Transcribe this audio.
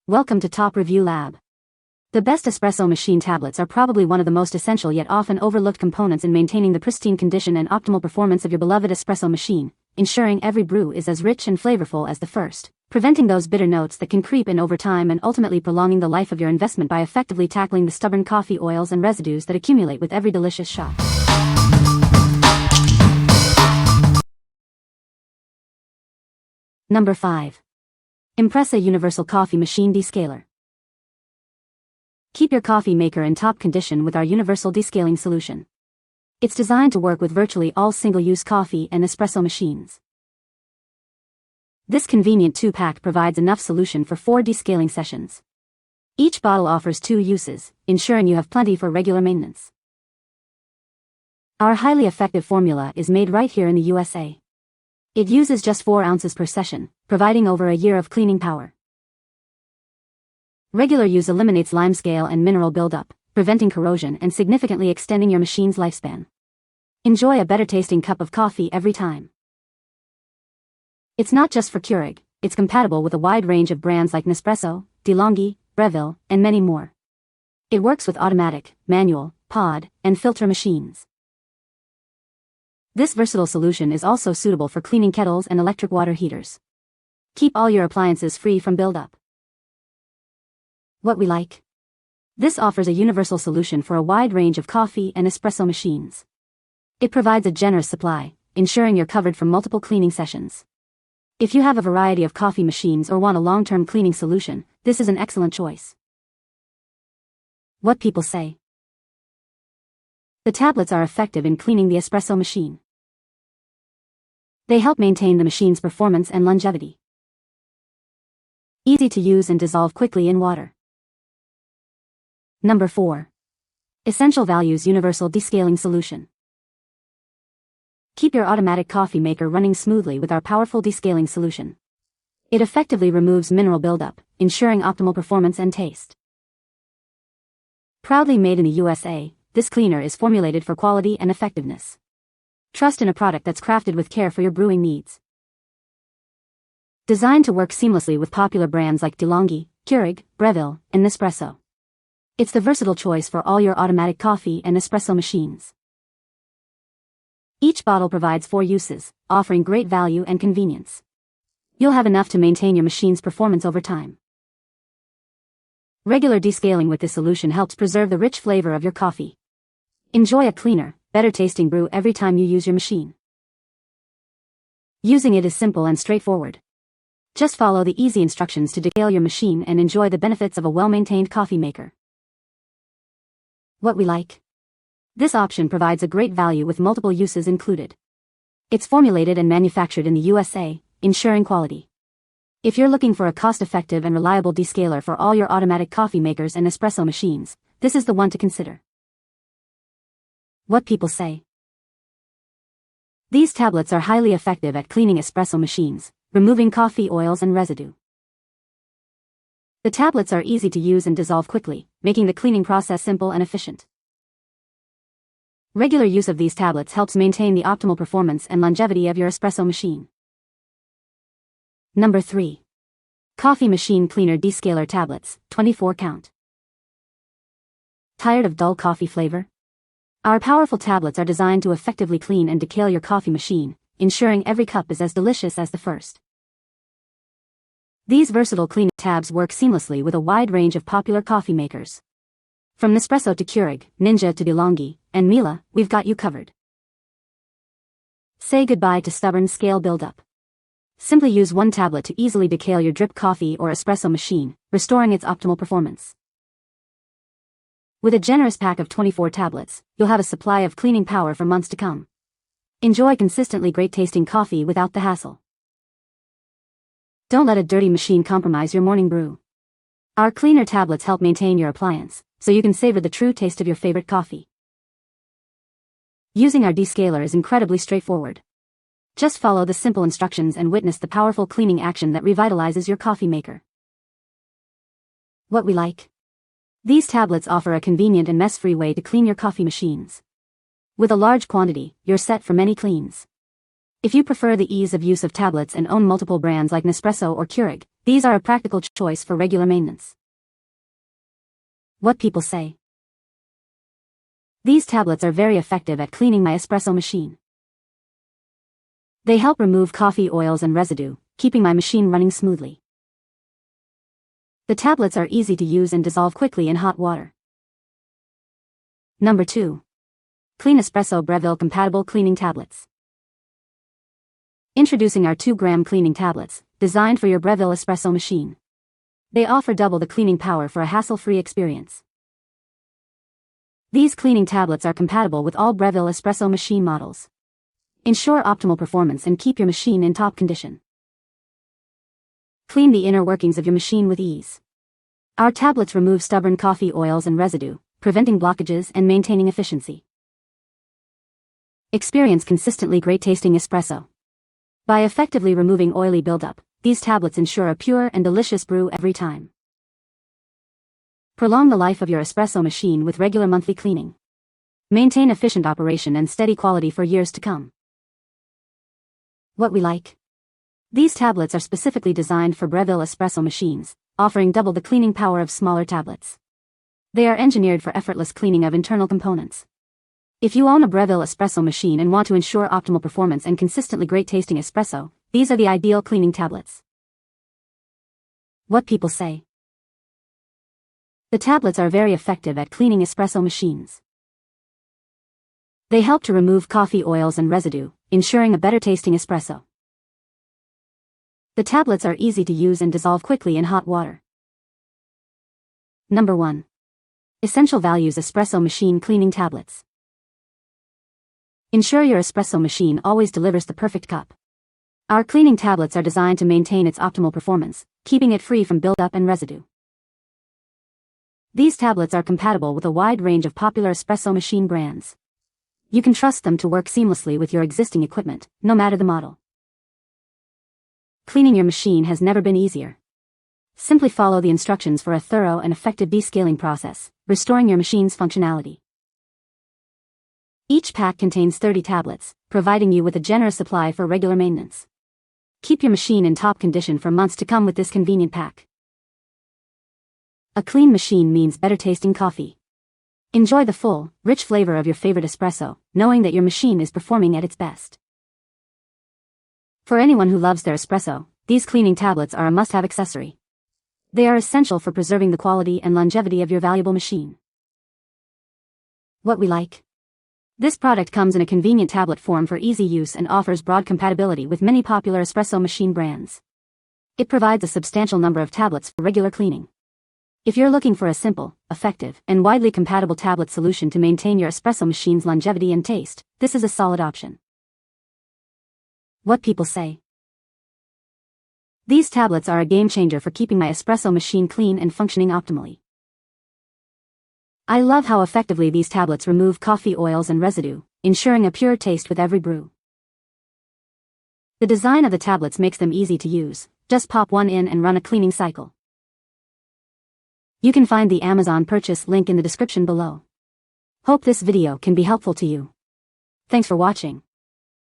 Welcome to Top Review Lab. The best espresso machine tablets are probably one of the most essential yet often overlooked components in maintaining the pristine condition and optimal performance of your beloved espresso machine, ensuring every brew is as rich and flavorful as the first, preventing those bitter notes that can creep in over time and ultimately prolonging the life of your investment by effectively tackling the stubborn coffee oils and residues that accumulate with every delicious shot. Number 5. Impresa Universal Coffee Machine Descaler. Keep your coffee maker in top condition with our universal descaling solution. It's designed to work with virtually all single-use coffee and espresso machines. This convenient 2-pack provides enough solution for 4 descaling sessions. Each bottle offers 2 uses, ensuring you have plenty for regular maintenance. Our highly effective formula is made right here in the USA. It uses just 4 ounces per session, providing over a year of cleaning power. Regular use eliminates limescale and mineral buildup, preventing corrosion and significantly extending your machine's lifespan. Enjoy a better tasting cup of coffee every time. It's not just for Keurig, it's compatible with a wide range of brands like Nespresso, DeLonghi, Breville, and many more. It works with automatic, manual, pod, and filter machines. This versatile solution is also suitable for cleaning kettles and electric water heaters. Keep all your appliances free from buildup. What we like. This offers a universal solution for a wide range of coffee and espresso machines. It provides a generous supply, ensuring you're covered for multiple cleaning sessions. If you have a variety of coffee machines or want a long-term cleaning solution, this is an excellent choice. What people say. The tablets are effective in cleaning the espresso machine. They help maintain the machine's performance and longevity. Easy to use and dissolve quickly in water. Number 4. Essential Values Universal Descaling Solution. Keep your automatic coffee maker running smoothly with our powerful descaling solution. It effectively removes mineral buildup, ensuring optimal performance and taste. Proudly made in the USA, this cleaner is formulated for quality and effectiveness. Trust in a product that's crafted with care for your brewing needs. Designed to work seamlessly with popular brands like DeLonghi, Keurig, Breville, and Nespresso. It's the versatile choice for all your automatic coffee and espresso machines. Each bottle provides 4 uses, offering great value and convenience. You'll have enough to maintain your machine's performance over time. Regular descaling with this solution helps preserve the rich flavor of your coffee. Enjoy a cleaner, better tasting brew every time you use your machine. Using it is simple and straightforward. Just follow the easy instructions to descale your machine and enjoy the benefits of a well-maintained coffee maker. What we like. This option provides a great value with multiple uses included. It's formulated and manufactured in the USA, ensuring quality. If you're looking for a cost-effective and reliable descaler for all your automatic coffee makers and espresso machines, this is the one to consider. What people say. These tablets are highly effective at cleaning espresso machines, removing coffee oils and residue. The tablets are easy to use and dissolve quickly, making the cleaning process simple and efficient. Regular use of these tablets helps maintain the optimal performance and longevity of your espresso machine. Number 3. Coffee Machine Cleaner Descaler Tablets, 24 count. Tired of dull coffee flavor? Our powerful tablets are designed to effectively clean and decale your coffee machine, ensuring every cup is as delicious as the first. These versatile cleaning tabs work seamlessly with a wide range of popular coffee makers. From Nespresso to Keurig, Ninja to DeLonghi, and Miele, we've got you covered. Say goodbye to stubborn scale buildup. Simply use one tablet to easily decale your drip coffee or espresso machine, restoring its optimal performance. With a generous pack of 24 tablets, you'll have a supply of cleaning power for months to come. Enjoy consistently great tasting coffee without the hassle. Don't let a dirty machine compromise your morning brew. Our cleaner tablets help maintain your appliance, so you can savor the true taste of your favorite coffee. Using our descaler is incredibly straightforward. Just follow the simple instructions and witness the powerful cleaning action that revitalizes your coffee maker. What we like. These tablets offer a convenient and mess-free way to clean your coffee machines. With a large quantity, you're set for many cleans. If you prefer the ease of use of tablets and own multiple brands like Nespresso or Keurig, these are a practical choice for regular maintenance. What people say. These tablets are very effective at cleaning my espresso machine. They help remove coffee oils and residue, keeping my machine running smoothly. The tablets are easy to use and dissolve quickly in hot water. Number 2. CleanEspresso Breville Compatible Cleaning Tablets. Introducing our 2-gram cleaning tablets, designed for your Breville espresso machine. They offer double the cleaning power for a hassle-free experience. These cleaning tablets are compatible with all Breville espresso machine models. Ensure optimal performance and keep your machine in top condition. Clean the inner workings of your machine with ease. Our tablets remove stubborn coffee oils and residue, preventing blockages and maintaining efficiency. Experience consistently great-tasting espresso. By effectively removing oily buildup, these tablets ensure a pure and delicious brew every time. Prolong the life of your espresso machine with regular monthly cleaning. Maintain efficient operation and steady quality for years to come. What we like. These tablets are specifically designed for Breville espresso machines, offering double the cleaning power of smaller tablets. They are engineered for effortless cleaning of internal components. If you own a Breville espresso machine and want to ensure optimal performance and consistently great-tasting espresso, these are the ideal cleaning tablets. What people say. The tablets are very effective at cleaning espresso machines. They help to remove coffee oils and residue, ensuring a better-tasting espresso. The tablets are easy to use and dissolve quickly in hot water. Number 1. Essential Values Espresso Machine Cleaning Tablets. Ensure your espresso machine always delivers the perfect cup. Our cleaning tablets are designed to maintain its optimal performance, keeping it free from buildup and residue. These tablets are compatible with a wide range of popular espresso machine brands. You can trust them to work seamlessly with your existing equipment, no matter the model. Cleaning your machine has never been easier. Simply follow the instructions for a thorough and effective descaling process, restoring your machine's functionality. Each pack contains 30 tablets, providing you with a generous supply for regular maintenance. Keep your machine in top condition for months to come with this convenient pack. A clean machine means better tasting coffee. Enjoy the full, rich flavor of your favorite espresso, knowing that your machine is performing at its best. For anyone who loves their espresso, these cleaning tablets are a must-have accessory. They are essential for preserving the quality and longevity of your valuable machine. What we like. This product comes in a convenient tablet form for easy use and offers broad compatibility with many popular espresso machine brands. It provides a substantial number of tablets for regular cleaning. If you're looking for a simple, effective, and widely compatible tablet solution to maintain your espresso machine's longevity and taste, this is a solid option. What people say. These tablets are a game changer for keeping my espresso machine clean and functioning optimally. I love how effectively these tablets remove coffee oils and residue, ensuring a pure taste with every brew. The design of the tablets makes them easy to use. Just pop one in and run a cleaning cycle. You can find the Amazon purchase link in the description below. Hope this video can be helpful to you. Thanks for watching.